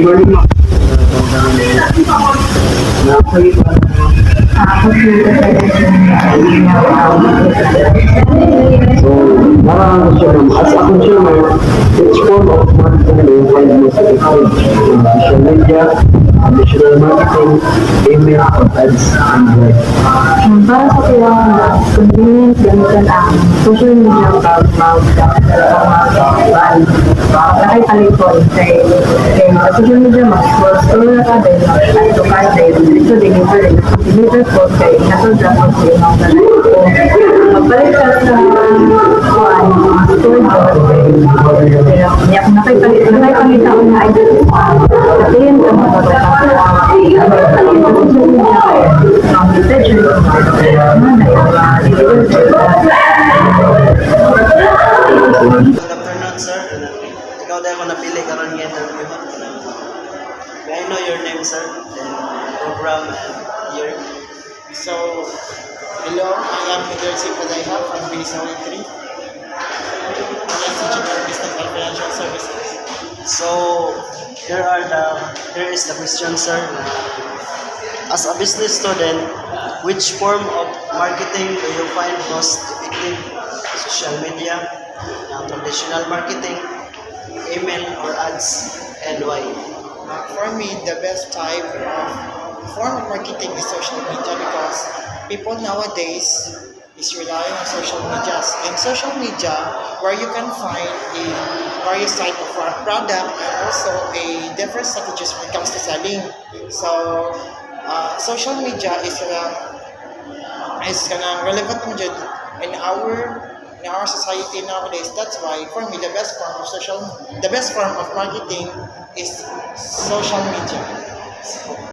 morning, ma'am. Actually, so, parang gusto ma'am, as a consumer, which form of marketing do you find most effective? Social media, additional marketing, email, or ads, and web? Para sa kailangan convenience gamitan ang social media para nakaipalikon kay sa social media mag-scroll na ka dahil ito ka dahil ito deliver po kay nasunod po sa imong magpalit ka sa kuhaan store kaya kung nakaipalit ako na ay kasi yun ka Good afternoon, sir. Ikaw dahil ko napili karon ng interview. May I know your name, sir? And program and year. So, hello, I am Hidersi Padayha from BSW3, Institute of Business and Financial Services. So, here is the question, sir. As a business student, which form of marketing do you find most effective? Social media, traditional marketing, email, or ads, and why? For me, the best type of form of marketing is social media because people nowadays is relying on social media. And social media, where you can find a various type of product and also a different strategies when it comes to selling. So, social media is relevant in our society nowadays. That's why for me the best form of marketing is social media.